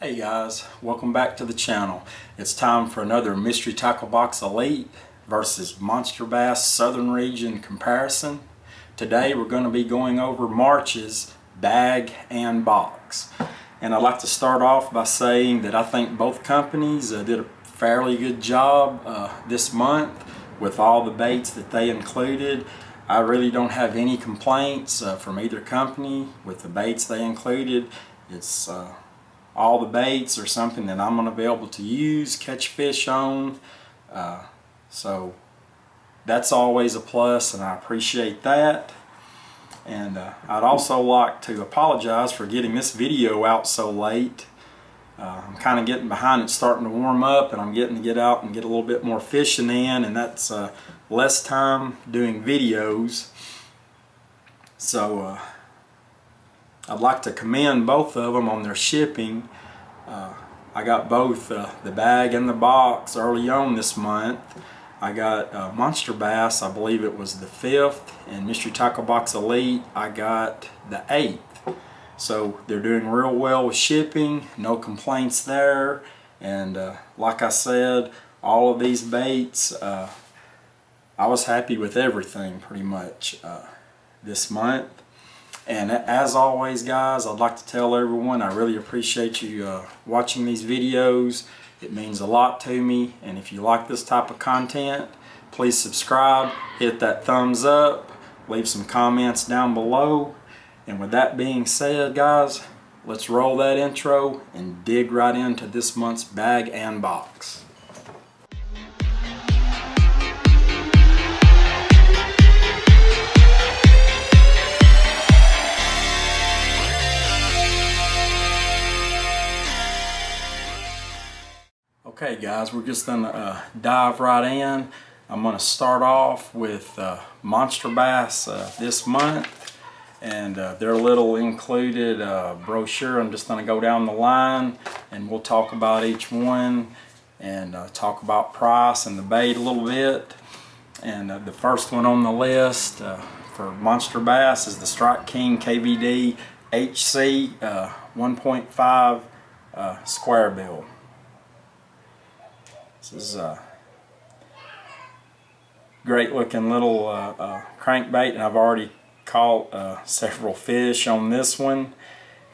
Hey guys, welcome back to the channel. It's time for another Mystery Tackle Box Elite versus Monster Bass Southern Region comparison. Today we're going to be going over March's bag and box. And I'd like to start off by saying that I think both companies did a fairly good job this month with all the baits that they included. I really don't have any complaints from either company with the baits they included. It's all the baits are something that I'm going to be able to use, catch fish on. So that's always a plus, and I appreciate that. And I'd also like to apologize for getting this video out so late. I'm kind of getting behind. It's starting to warm up, and I'm getting to get out and get a little bit more fishing in, and that's less time doing videos. So I'd like to commend both of them on their shipping. I got both the bag and the box early on this month. I got Monster Bass, I believe it was the 5th, and Mystery Tackle Box Elite, I got the 8th. So they're doing real well with shipping, no complaints there. And like I said, all of these baits, I was happy with everything pretty much this month. And as always guys, I'd like to tell everyone I really appreciate you watching these videos. It means a lot to me, and if you like this type of content, please subscribe, hit that thumbs up, leave some comments down below. And with that being said guys, let's roll that intro and dig right into this month's bag and box. Okay guys, we're just going to dive right in. I'm going to start off with Monster Bass this month, and their little included brochure. I'm just going to go down the line and we'll talk about each one and talk about price and the bait a little bit. And the first one on the list for Monster Bass is the Strike King KVD HC 1.5 square bill. This is a great looking little crankbait, and I've already caught several fish on this one.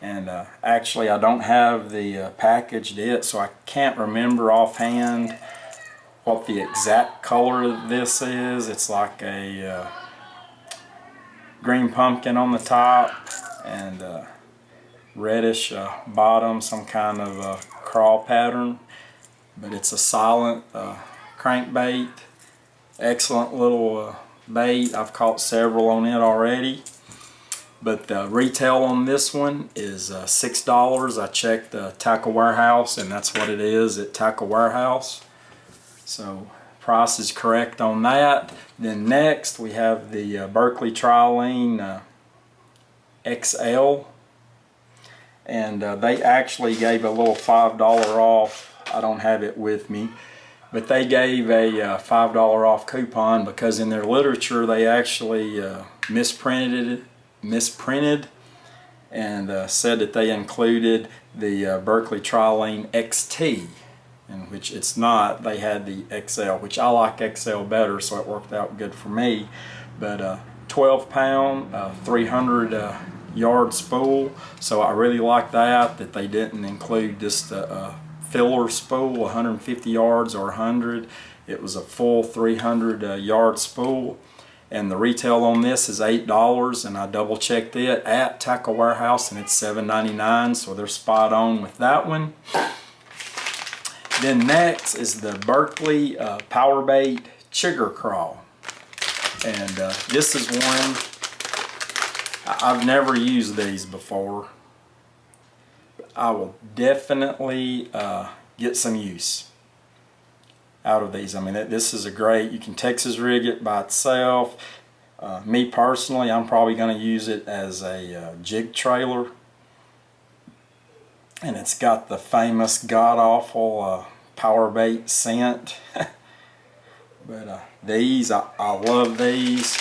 And actually I don't have the packaged it, so I can't remember offhand what the exact color of this is. It's like a green pumpkin on the top and reddish bottom, some kind of crawl pattern. But it's a silent crankbait. Excellent little bait. I've caught several on it already. But the retail on this one is $6. I checked the Tackle Warehouse, and that's what it is at Tackle Warehouse. So price is correct on that. Then next we have the Berkley Trilene XL. And they actually gave a little $5 off. I don't have it with me, but they gave a $5 off coupon because in their literature they actually misprinted and said that they included the Berkley Trilene XT, in which it's not. They had the XL, which I like XL better, so it worked out good for me. But 12 pound 300 yard spool, so I really like that they didn't include just filler spool 150 yards or 100. It was a full 300 yard spool, and the retail on this is $8, and I double checked it at Tackle Warehouse and it's $7.99, so they're spot on with that one. Then next is the Berkley Powerbait Chigger Crawl, and this is one I've never used these before. I will definitely get some use out of these. I mean, this is a great, you can Texas rig it by itself. Me personally, I'm probably going to use it as a jig trailer. And it's got the famous god-awful power bait scent. But these, I love these.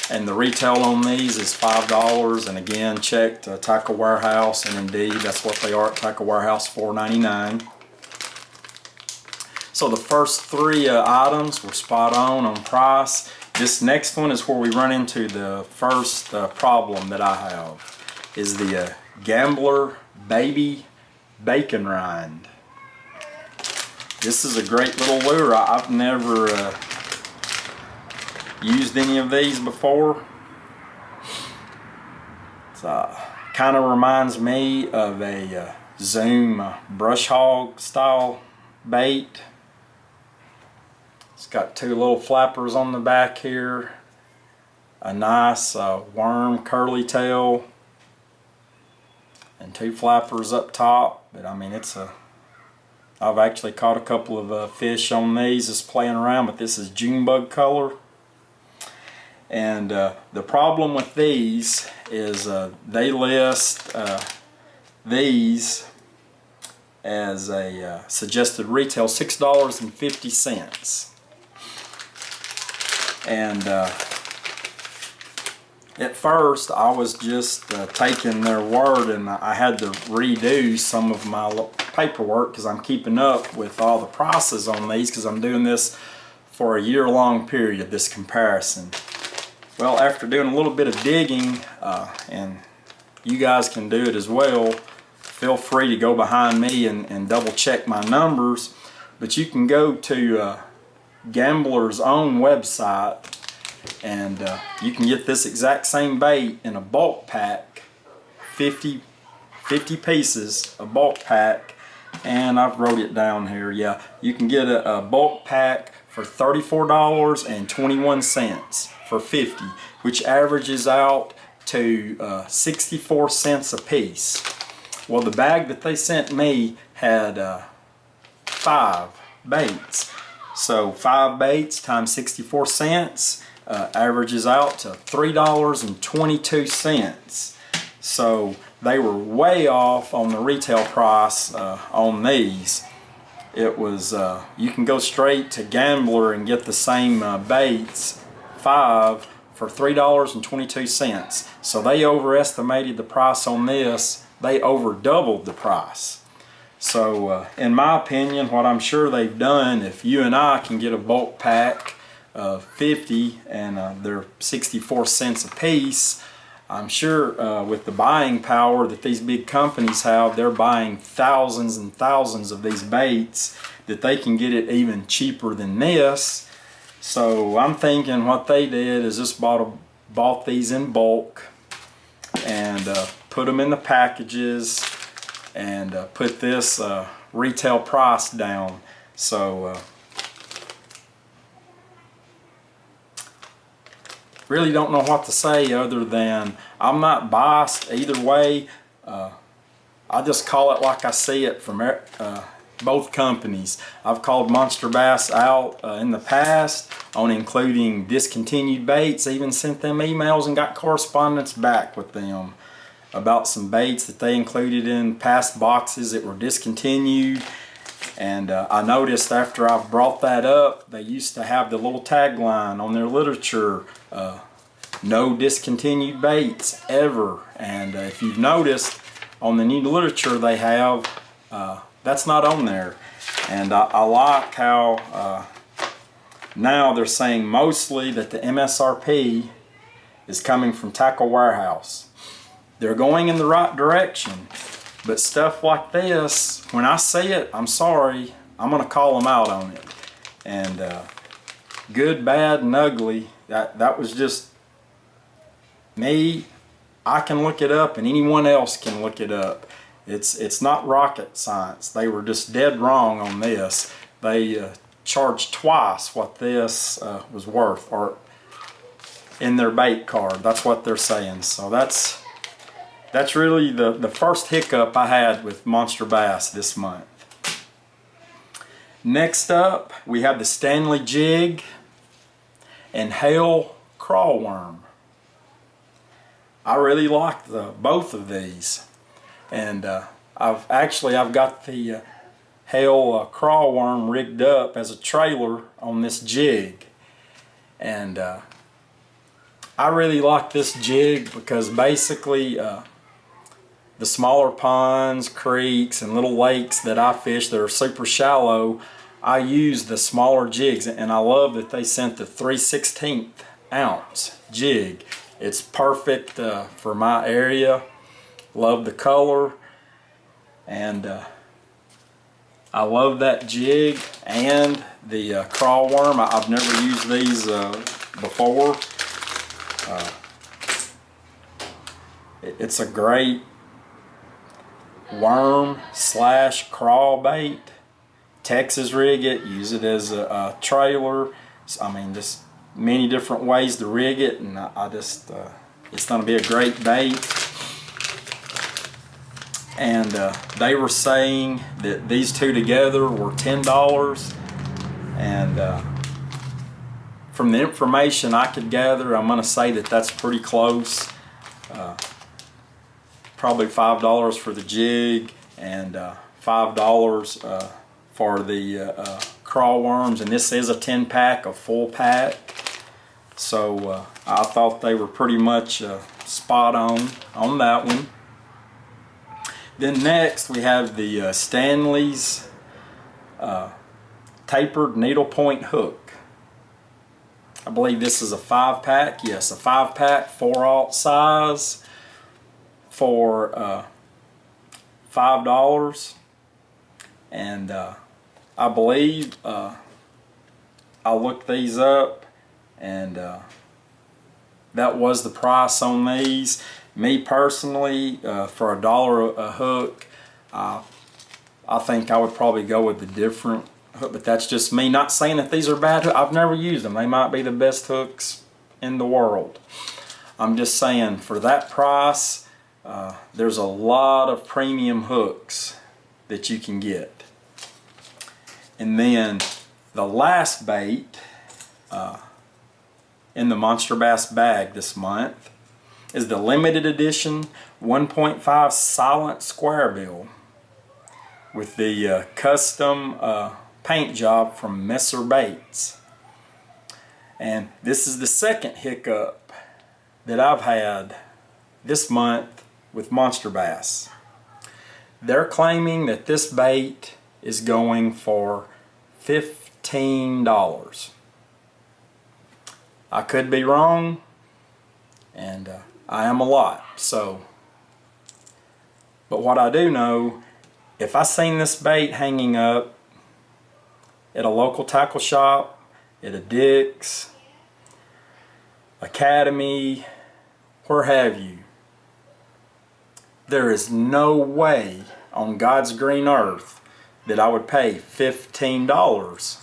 And the retail on these is $5. And again, check Tackle Warehouse, and indeed that's what they are at Tackle Warehouse, $4.99. So the first three items were spot on price. This next one is where we run into the first problem that I have, is the Gambler Baby Bacon Rind. This is a great little lure. I've never used any of these before. It kind of reminds me of a Zoom brush hog style bait. It's got two little flappers on the back here, a nice worm curly tail, and two flappers up top. But I mean, I've actually caught a couple of fish on these just playing around, but this is June bug color. And the problem with these is they list these as a suggested retail $6.50. And at first I was just taking their word, and I had to redo some of my paperwork because I'm keeping up with all the prices on these, because I'm doing this for a year-long period, this comparison. Well, after doing a little bit of digging, and you guys can do it as well, feel free to go behind me and double check my numbers, but you can go to Gambler's own website, and you can get this exact same bait in a bulk pack, 50 pieces, a bulk pack, and I've wrote it down here. Yeah, you can get a bulk pack for $34.21 for 50, which averages out to 64 cents a piece. Well, the bag that they sent me had 5 baits. So 5 baits times 64 cents averages out to $3.22. So they were way off on the retail price on these. It was, you can go straight to Gambler and get the same baits, 5 for $3.22. So they overestimated the price on this. They over doubled the price. So in my opinion, what I'm sure they've done, if you and I can get a bulk pack of 50 and they're 64 cents a piece, I'm sure with the buying power that these big companies have, they're buying thousands and thousands of these baits, that they can get it even cheaper than this. So I'm thinking what they did is just bought these in bulk and put them in the packages and put this retail price down. So really don't know what to say other than I'm not biased either way. I just call it like I see it from both companies. I've called Monster Bass out in the past on including discontinued baits, even sent them emails and got correspondence back with them about some baits that they included in past boxes that were discontinued. And I noticed after I've brought that up, they used to have the little tagline on their literature, no discontinued baits ever. And if you've noticed on the new literature they have, that's not on there. And I like how now they're saying mostly that the MSRP is coming from Tackle Warehouse. They're going in the right direction, but stuff like this, when I see it, I'm sorry, I'm going to call them out on it. And good, bad, and ugly, that was just me. I can look it up, and anyone else can look it up. It's not rocket science. They were just dead wrong on this. They charged twice what this was worth, or in their bait card. That's what they're saying. So that's really the first hiccup I had with Monster Bass this month. Next up, we have the Stanley Jig and Hale Crawworm. I really like both of these. And I've got the Hale Crawworm rigged up as a trailer on this jig. And I really like this jig because basically the smaller ponds, creeks, and little lakes that I fish that are super shallow, I use the smaller jigs, and I love that they sent the 3/16 ounce jig. It's perfect for my area. Love the color, and I love that jig and the crawl worm. I've never used these before. It's a great worm / crawl bait. Texas rig it, use it as a trailer. I mean, just many different ways to rig it, and I just it's going to be a great bait. And they were saying that these two together were $10, and from the information I could gather, I'm going to say that that's pretty close. Probably $5 for the jig and $5 for the crawl worms, and this is a 10-pack, a full pack. So I thought they were pretty much spot on that one. Then next we have the Stanley's tapered needlepoint hook. I believe this is a 5-pack. Yes, a 5-pack, 4/0 size for $5. And I believe I looked these up, and that was the price on these. Me personally, for $1 a hook, I think I would probably go with the different hook, but that's just me. Not saying that these are bad hooks. I've never used them. They might be the best hooks in the world. I'm just saying, for that price, there's a lot of premium hooks that you can get. And then the last bait in the Monster Bass bag this month is the limited edition 1.5 silent square bill with the custom paint job from Messer Baits. And this is the second hiccup that I've had this month with Monster Bass. They're claiming that this bait is going for $15. I could be wrong, and I am a lot. So, but what I do know, if I seen this bait hanging up at a local tackle shop, at a Dick's, Academy, where have you, there is no way on God's green earth that I would pay $15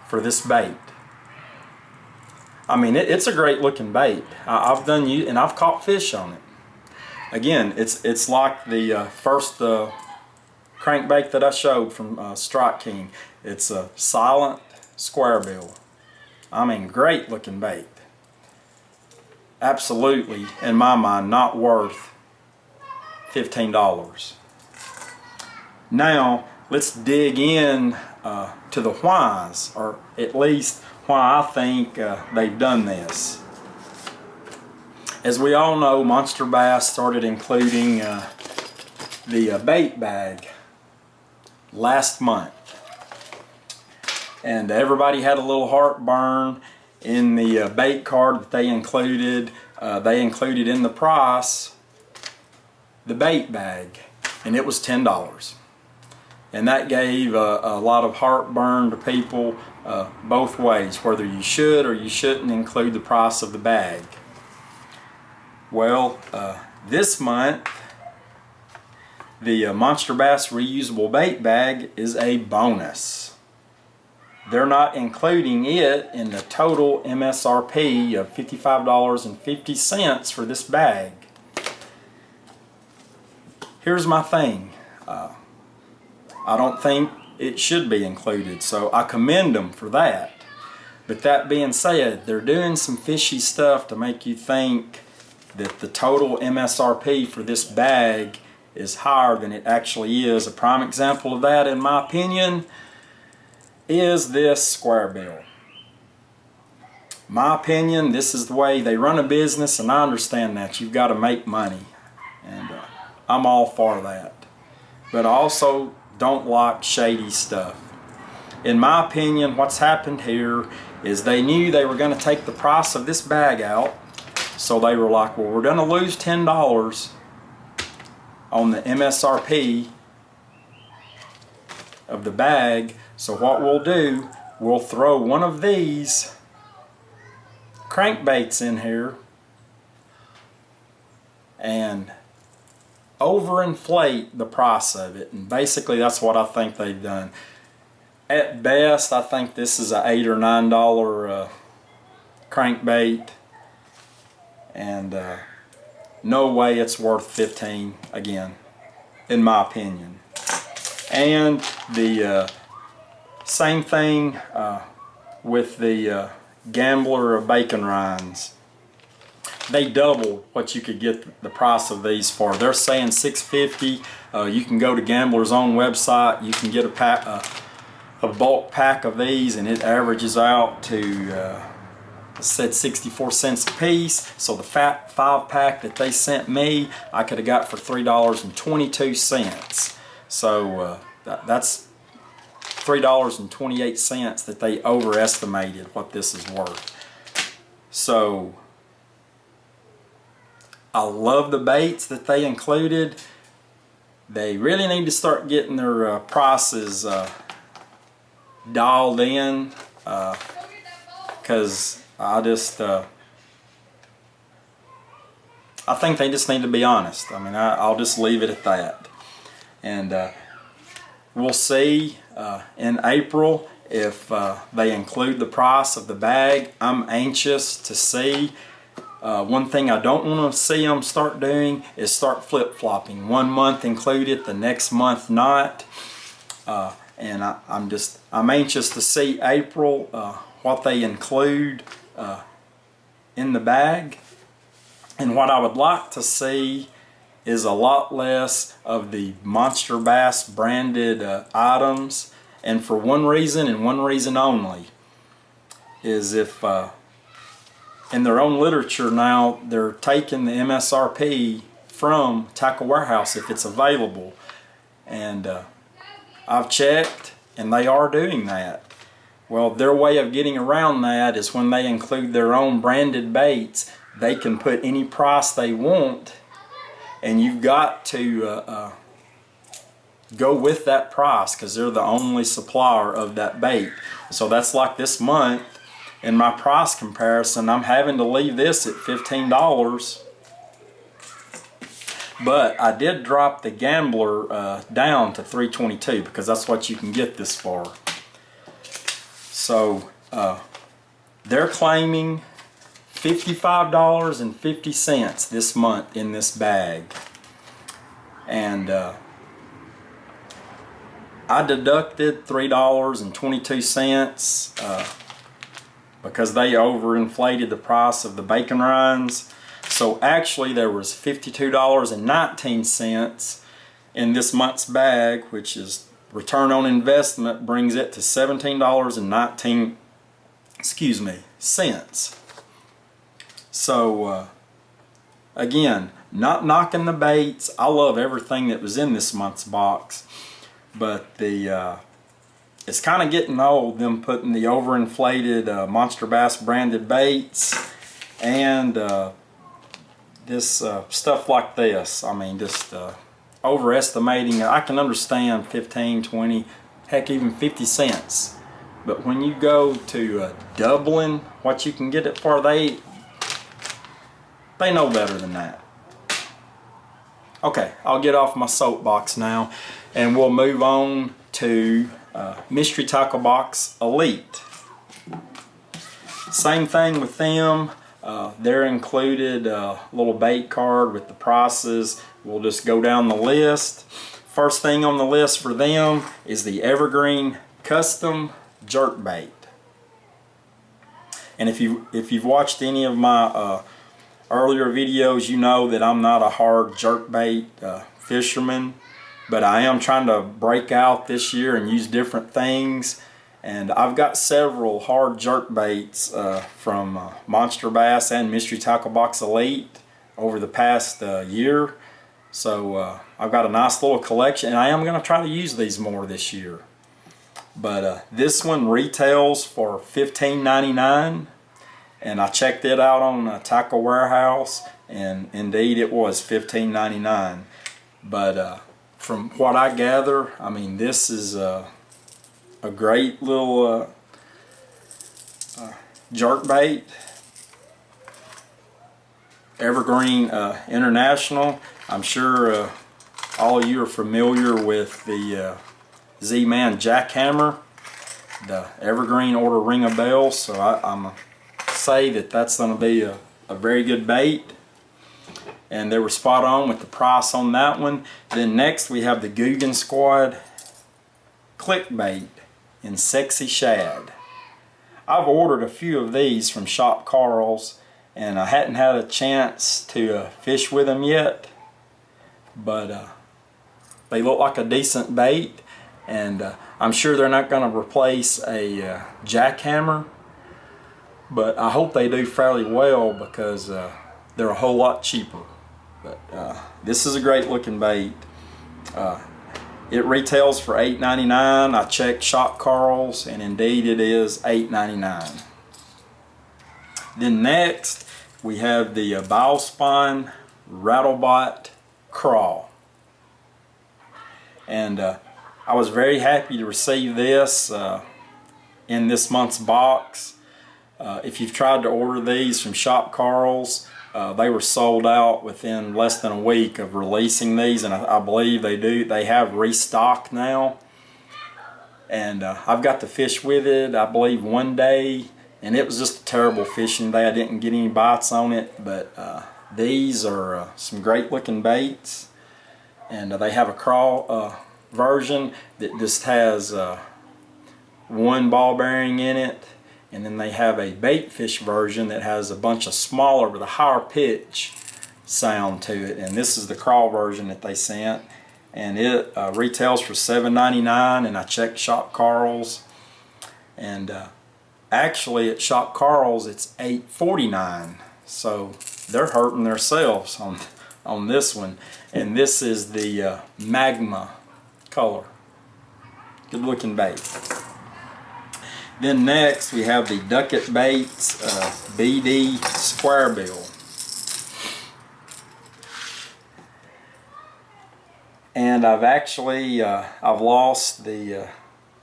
for this bait. I mean, it's a great looking bait. I've done you, and I've caught fish on it. Again, it's like the first crankbait that I showed from Strike King. It's a silent square bill. I mean, great looking bait. Absolutely, in my mind, not worth $15. Now, let's dig in to the whys, or at least why I think they've done this. As we all know, Monster Bass started including the bait bag last month, and everybody had a little heartburn in the bait card that they included. They included in the price the bait bag, and it was $10. And that gave a lot of heartburn to people both ways, whether you should or you shouldn't include the price of the bag. Well, this month, the Monster Bass reusable bait bag is a bonus. They're not including it in the total MSRP of $55.50 for this bag. Here's my thing. I don't think it should be included, so I commend them for that. But that being said, they're doing some fishy stuff to make you think that the total MSRP for this bag is higher than it actually is. A prime example of that, in my opinion, is this square bill. my opinion, this is the way they run a business, and I understand that. You've got to make money, and I'm all for that. But I also don't like shady stuff. In my opinion, what's happened here is they knew they were going to take the price of this bag out, so they were like, well, we're going to lose $10 on the MSRP of the bag, so what we'll do, we'll throw one of these crankbaits in here and overinflate the price of it. And basically that's what I think they've done. At best, I think this is a $8 or $9 crankbait, and no way it's worth $15 again, in my opinion. And the same thing with the Gambler bacon rinds. They doubled what you could get the price of these for. They're saying $6.50. You can go to Gambler's own website. You can get a bulk pack of these, and it averages out to it said 64 cents a piece. So the 5-pack that they sent me, I could have got for $3.22. So that's $3.28 that they overestimated what this is worth. So I love the baits that they included. They really need to start getting their prices dialed in, because I think they just need to be honest. I mean, I'll just leave it at that. And we'll see in April if they include the price of the bag. I'm anxious to see. One thing I don't want to see them start doing is start flip-flopping. 1 month include it, the next month not. And I'm anxious to see April, what they include in the bag. And what I would like to see is a lot less of the Monster Bass branded items. And for one reason and one reason only, is if in their own literature now they're taking the MSRP from Tackle Warehouse if it's available. And I've checked, and they are doing that. Well, their way of getting around that is when they include their own branded baits, they can put any price they want, and you've got to go with that price because they're the only supplier of that bait. So that's like this month, in my price comparison, I'm having to leave this at $15. But I did drop the Gambler down to $3.22 because that's what you can get this for. So they're claiming $55.50 this month in this bag. And I deducted $3.22 because they overinflated the price of the bacon rinds. So actually there was $52.19 in this month's bag, which is return on investment brings it to $17.19 cents. So again, not knocking the baits. I love everything that was in this month's box, but it's kind of getting old, them putting the overinflated Monster Bass branded baits and this stuff like this. I mean, just overestimating. I can understand 15, 20, heck, even 50 cents. But when you go to doubling what you can get it for, they know better than that. Okay, I'll get off my soapbox now, and we'll move on to Mystery Tackle Box Elite. Same thing with them. They're included a little bait card with the prices. We'll just go down the list. First thing on the list for them is the Evergreen Custom Jerkbait. And if you've watched any of my earlier videos, you know that I'm not a hard jerkbait fisherman, but I am trying to break out this year and use different things. And I've got several hard jerk baits from Monster Bass and Mystery Tackle Box Elite over the past year. So I've got a nice little collection, and I am going to try to use these more this year. But this one retails for $15.99, and I checked it out on Tackle Warehouse, and indeed it was $15.99. But from what I gather, I mean, this is a great little jerk bait. Evergreen International. I'm sure all of you are familiar with the Z-Man jackhammer. The Evergreen ought to ring a bell, so I'm going to say that that's going to be a very good bait. And they were spot on with the price on that one. Then next we have the Guggen Squad clickbait in Sexy Shad. I've ordered a few of these from Shop Carl's, and I hadn't had a chance to fish with them yet, but they look like a decent bait, and I'm sure they're not going to replace a jackhammer, but I hope they do fairly well because they're a whole lot cheaper. But this is a great looking bait. It retails for $8.99. I checked Shop Carl's, and indeed it is $8.99. Then next we have the Bowspine Rattlebot Crawl. And I was very happy to receive this in this month's box. If you've tried to order these from Shop Carl's, they were sold out within less than a week of releasing these, and I believe they have restocked now. And I've got to fish with it, I believe, one day, and it was just a terrible fishing day. I didn't get any bites on it, but these are some great looking baits. And they have a crawl version that just has one ball bearing in it, and then they have a bait fish version that has a bunch of smaller with a higher pitch sound to it. And this is the crawl version that they sent, and it retails for $7.99. And I checked Shop Carl's, and actually at Shop Carl's it's $8.49. So they're hurting themselves on this one. And this is the magma color. Good looking bait. Then next we have the Ducket Baits BD Square Bill. And I've actually I've lost the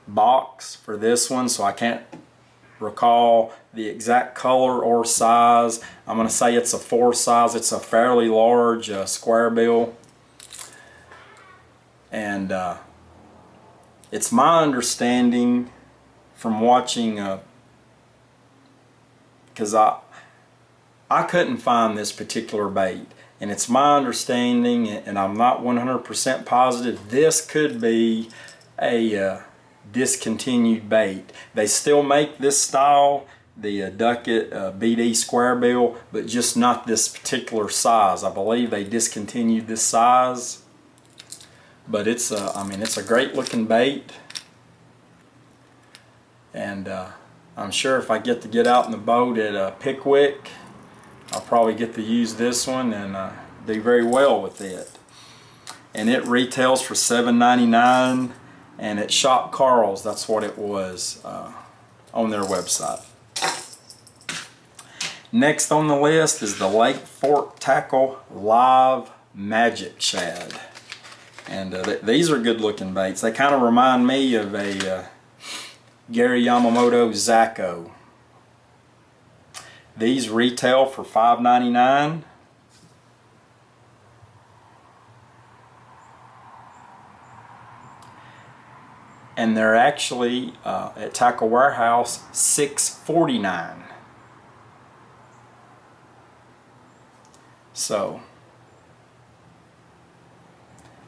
box for this one, so I can't recall the exact color or size. I'm going to say it's a 4 size. It's a fairly large square bill. And it's my understanding from watching, because I couldn't find this particular bait, and it's my understanding, and I'm not 100% positive, this could be a discontinued bait. They still make this style, the Ducket BD Square Bill, but just not this particular size. I believe they discontinued this size, but it's I mean, it's a great looking bait. And I'm sure if I get to get out in the boat at Pickwick, I'll probably get to use this one and do very well with it. And it retails for $7.99, and at Shop Carl's, that's what it was on their website. Next on the list is the Lake Fork Tackle Live Magic Shad. And these are good looking baits. They kind of remind me of a Gary Yamamoto Zaco. These retail for $5.99. And they're actually at Tackle Warehouse $6.49. So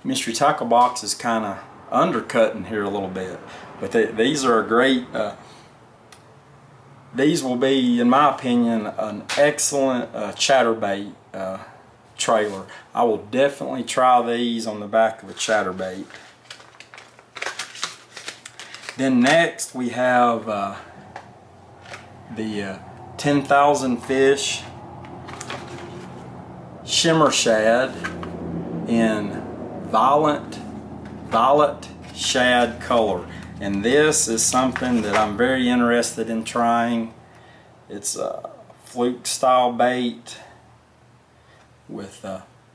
Mystery Tackle Box is kind of undercutting here a little bit, but these are a great. These will be, in my opinion, an excellent chatterbait trailer. I will definitely try these on the back of a chatterbait. Then next we have the 10,000 fish shimmer shad in violet shad color, and this is something that I'm very interested in trying. It's a fluke style bait with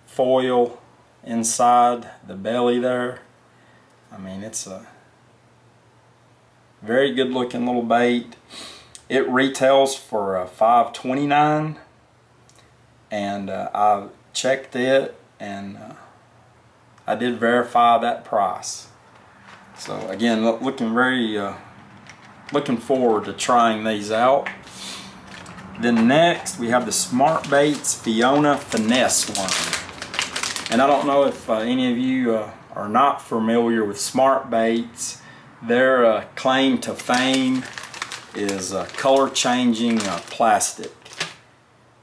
foil inside the belly there. I mean, it's a very good looking little bait. It retails for $5.29, and I checked it and I did verify that price. So again, looking forward to trying these out. Then next we have the Smart Baits Fiona Finesse Worm. And I don't know if any of you are not familiar with Smart Baits. Their claim to fame is color changing plastic.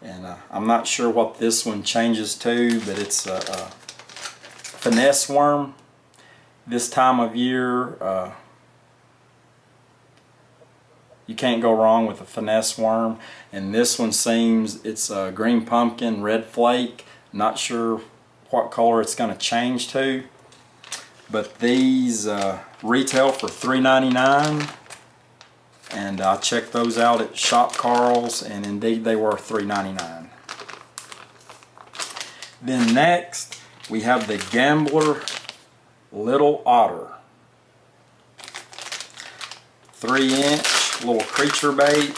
And I'm not sure what this one changes to, but it's a finesse worm. This time of year, you can't go wrong with a finesse worm. And this one seems it's green pumpkin, red flake. Not sure what color it's going to change to. But these retail for $3.99. And I checked those out at Shop Carl's, and indeed they were $3.99. Then next we have the Gambler Little Otter. 3-inch little creature bait.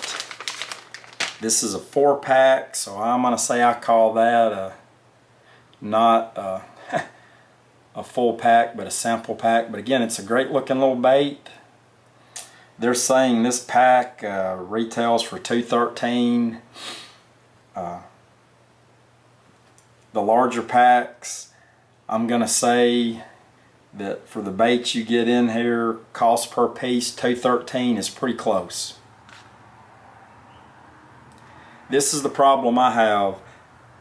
This is a 4-pack, so I'm going to say I call that not a full pack, but a sample pack. But again, it's a great looking little bait. They're saying this pack retails for $2.13. The larger packs, I'm gonna say that for the baits you get in here, cost per piece $2.13 is pretty close. This is the problem I have.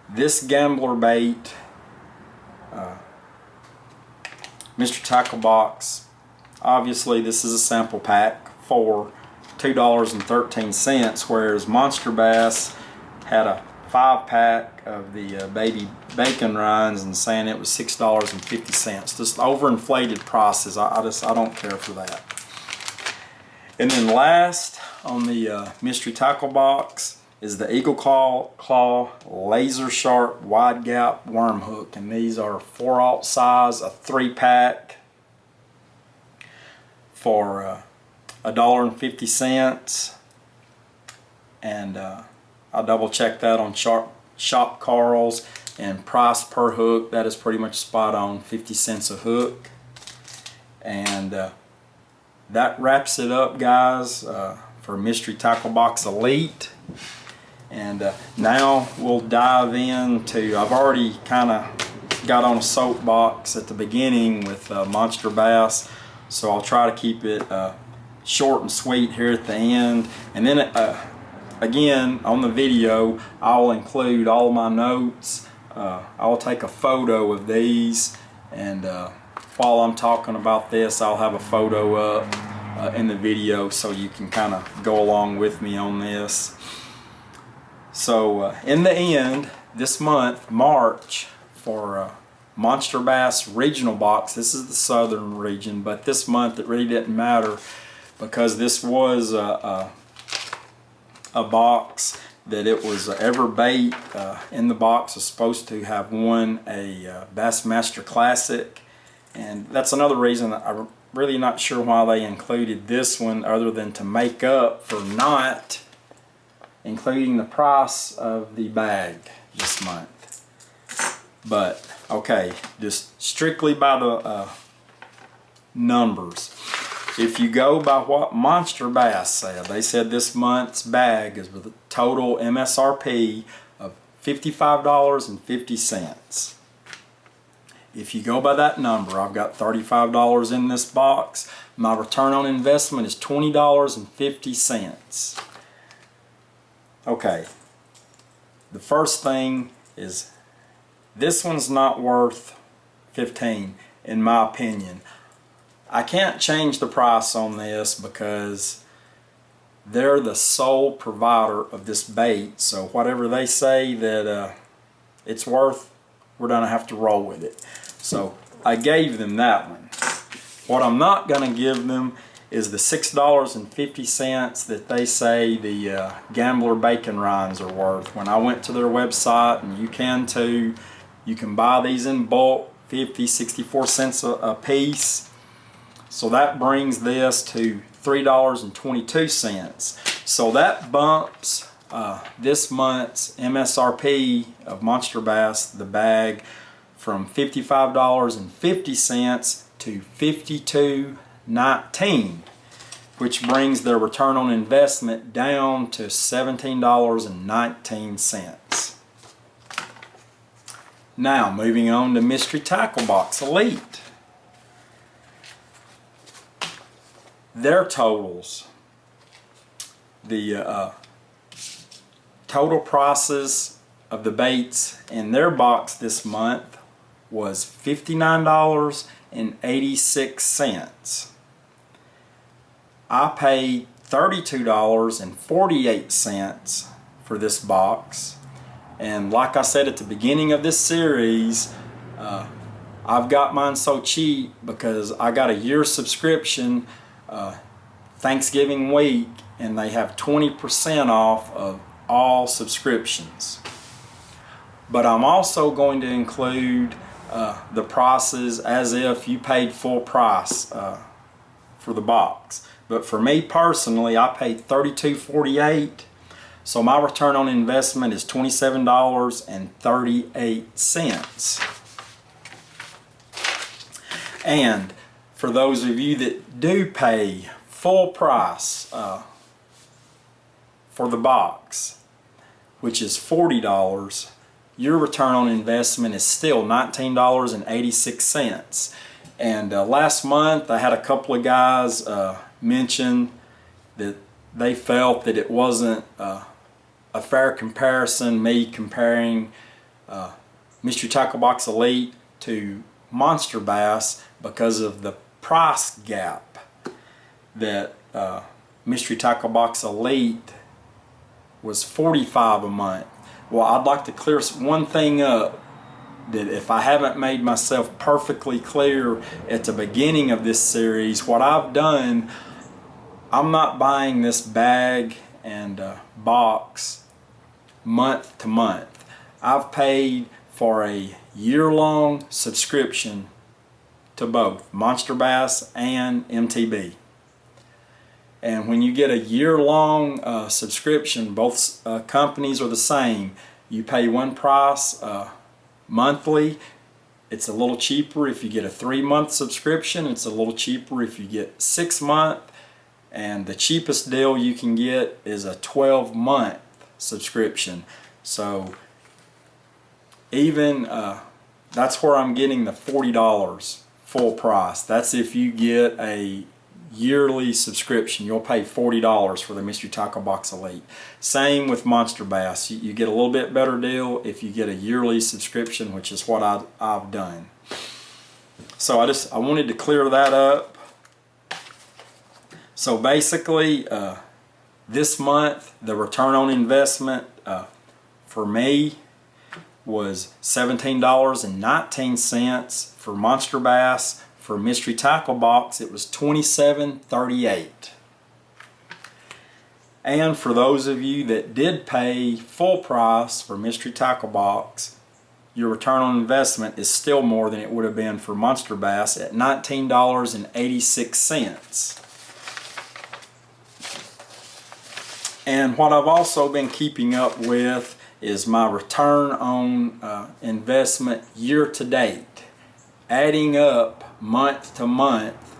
This Gambler bait, Mr. Tackle Box, obviously this is a sample pack for $2.13, whereas Monster Bass had a 5-pack of the baby bacon rinds and saying it was $6.50. Just overinflated prices. I don't care for that. And then last on the Mystery Tackle Box is the Eagle Claw Laser Sharp Wide Gap Worm Hook, and these are 4/0 size, a 3-pack for $1.50, and I double checked that on Shop Carl's, and price per hook, that is pretty much spot on, 50 cents a hook. And that wraps it up, guys, for Mystery Tackle Box Elite. And now we'll dive into, I've already kind of got on a soapbox at the beginning with Monster Bass, so I'll try to keep it short and sweet here at the end. And then again, on the video, I'll include all my notes. I'll take a photo of these, and while I'm talking about this, I'll have a photo up in the video so you can kind of go along with me on this. So in the end, this month, March, for Monster Bass Regional Box, this is the southern region, but this month it really didn't matter, because this was a box that it was every bait in the box was supposed to have won a Bassmaster Classic, and that's another reason I'm really not sure why they included this one, other than to make up for not including the price of the bag this month. But okay, just strictly by the numbers. If you go by what Monster Bass said, they said this month's bag is with a total MSRP of $55.50. If you go by that number, I've got $35 in this box. My return on investment is $20.50. Okay, the first thing is this one's not worth $15 in my opinion. I can't change the price on this because they're the sole provider of this bait. So whatever they say that it's worth, we're gonna have to roll with it. So I gave them that one. What I'm not gonna give them is the $6.50 that they say the Gambler bacon rinds are worth. When I went to their website, and you can too, you can buy these in bulk, 50, 64 cents a piece. So that brings this to $3.22. So that bumps this month's MSRP of Monster Bass, the bag, from $55.50 to $52.19, which brings their return on investment down to $17.19. Now moving on to Mystery Tackle Box Elite. Their totals, the total prices of the baits in their box this month was $59.86. I paid $32.48 for this box, and like I said at the beginning of this series, I've got mine so cheap because I got a year subscription Thanksgiving week, and they have 20% off of all subscriptions. But I'm also going to include the prices as if you paid full price for the box. But for me personally, I paid $32.48, so my return on investment is $27.38. And for those of you that do pay full price for the box, which is $40, your return on investment is still $19.86. And last month I had a couple of guys mention that they felt that it wasn't a fair comparison, me comparing Mystery Tackle Box Elite to Monster Bass, because of the price gap that Mystery Tackle Box Elite was $45 a month. Well, I'd like to clear one thing up, that if I haven't made myself perfectly clear at the beginning of this series, what I've done, I'm not buying this bag and box month to month. I've paid for a year-long subscription to both Monster Bass and MTB. And when you get a year-long subscription, both companies are the same. You pay one price monthly. It's a little cheaper if you get a 3-month subscription. It's a little cheaper if you get 6-month. And the cheapest deal you can get is a 12-month subscription. So even that's where I'm getting the $40 full price. That's if you get a yearly subscription. You'll pay $40 for the Mystery Tackle Box Elite. Same with Monster Bass. You get a little bit better deal if you get a yearly subscription, which is what I've done. So I wanted to clear that up. So basically, this month the return on investment for me was $17.19. For Monster Bass. For Mystery Tackle Box, it was $27.38. And for those of you that did pay full price for Mystery Tackle Box, your return on investment is still more than it would have been for Monster Bass at $19.86. And what I've also been keeping up with is my return on investment year to date, adding up month to month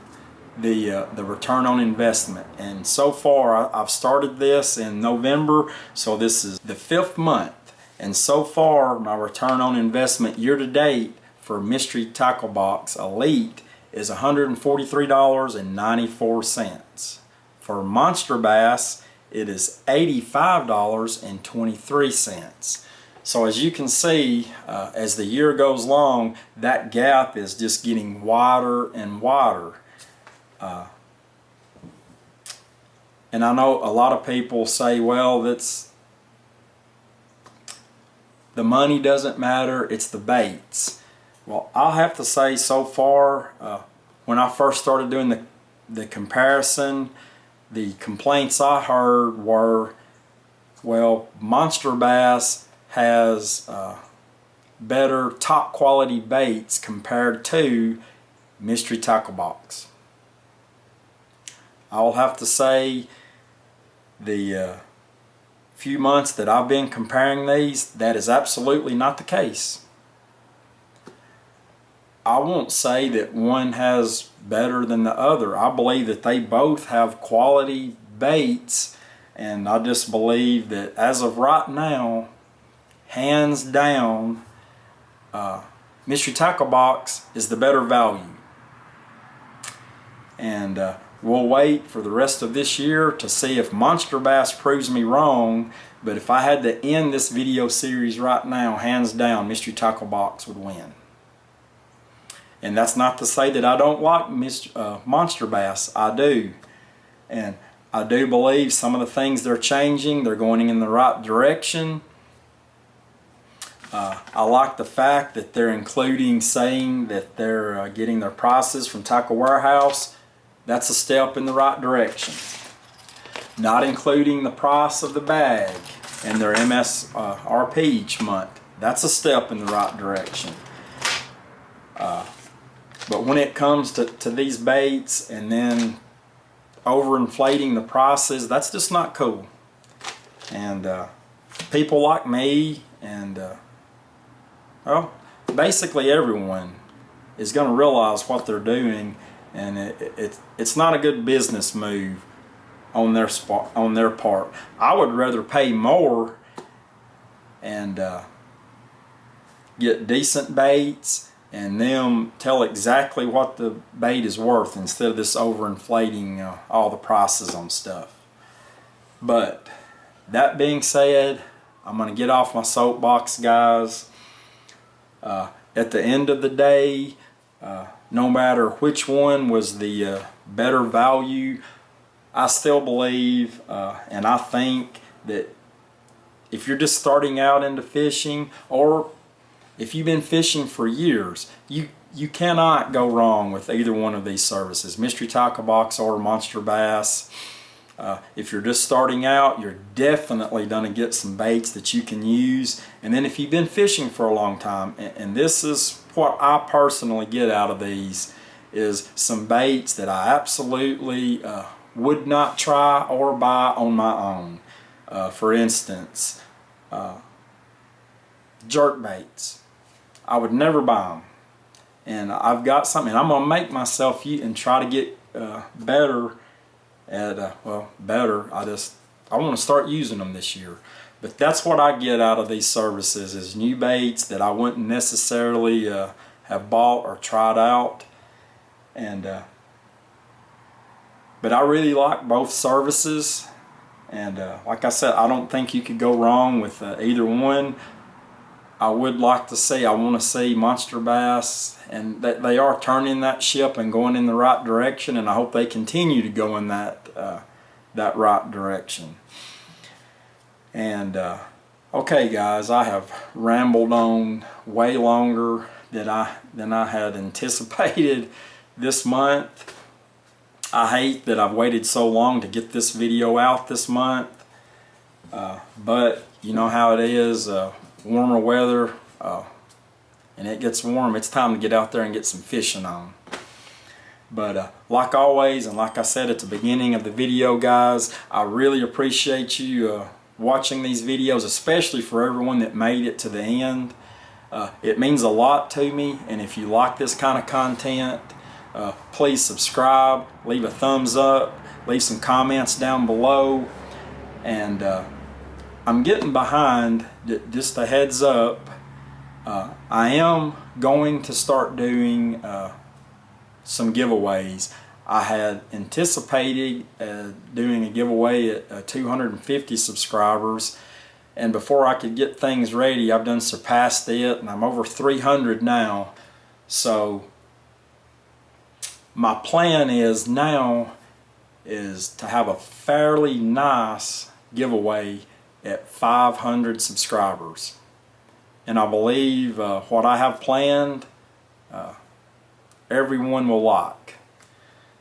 the return on investment. And so far I've started this in November, so this is the 5th month, and so far my return on investment year to date for Mystery Tackle Box Elite is $143.94. For Monster Bass it is $85.23. So as you can see, as the year goes along, that gap is just getting wider and wider. And I know a lot of people say, well, the money doesn't matter, it's the baits. Well, I'll have to say so far, when I first started doing the comparison, the complaints I heard were, well, Monster Bass has better top quality baits compared to Mystery Tackle Box. I'll have to say the few months that I've been comparing these, that is absolutely not the case. I won't say that one has better than the other. I believe that they both have quality baits, and I just believe that as of right now, hands down, Mystery Tackle Box is the better value. And we'll wait for the rest of this year to see if Monster Bass proves me wrong. But if I had to end this video series right now, hands down, Mystery Tackle Box would win. And that's not to say that I don't like Monster Bass. I do. And I do believe some of the things they're changing, they're going in the right direction. I like the fact that they're including saying that they're getting their prices from Tackle Warehouse. That's a step in the right direction. Not including the price of the bag and their MSRP each month. That's a step in the right direction. But when it comes to these baits and then overinflating the prices, that's just not cool. And people like me and well, basically everyone is going to realize what they're doing, and it's not a good business move on their part. I would rather pay more and get decent baits and them tell exactly what the bait is worth instead of this overinflating all the prices on stuff. But that being said, I'm going to get off my soapbox, guys. At the end of the day, no matter which one was the better value, I still believe and I think that if you're just starting out into fishing, or if you've been fishing for years, you cannot go wrong with either one of these services, Mystery Tackle Box or Monster Bass. If you're just starting out, you're definitely going to get some baits that you can use. And then if you've been fishing for a long time, and this is what I personally get out of these, is some baits that I absolutely would not try or buy on my own. For instance, jerk baits. I would never buy them. And I've got something, I'm going to make myself use and try to get better at, better. I want to start using them this year. But that's what I get out of these services, is new baits that I wouldn't necessarily have bought or tried out. And but I really like both services. And like I said, I don't think you could go wrong with either one. I would like to see, I want to see Monster Bass, and that they are turning that ship and going in the right direction, and I hope they continue to go in that right direction. And okay, guys, I have rambled on way longer than I had anticipated this month. I hate that I've waited so long to get this video out this month, but you know how it is. Warmer weather, and it gets warm, it's time to get out there and get some fishing on. But like always, and like I said at the beginning of the video, guys, I really appreciate you watching these videos, especially for everyone that made it to the end. It means a lot to me, and if you like this kind of content, please subscribe, leave a thumbs up, leave some comments down below. And I'm getting behind, just a heads up, I am going to start doing some giveaways. I had anticipated doing a giveaway at 250 subscribers, and before I could get things ready, I've done surpassed it, and I'm over 300 now. So my plan is now is to have a fairly nice giveaway at 500 subscribers. And I believe what I have planned, everyone will like.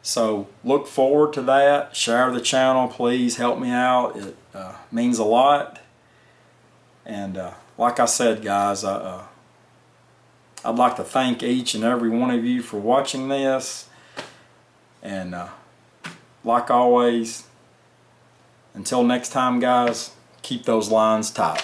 So look forward to that. Share the channel, please help me out. It means a lot. And like I said, guys, I'd like to thank each and every one of you for watching this. And like always, until next time, guys, keep those lines tight.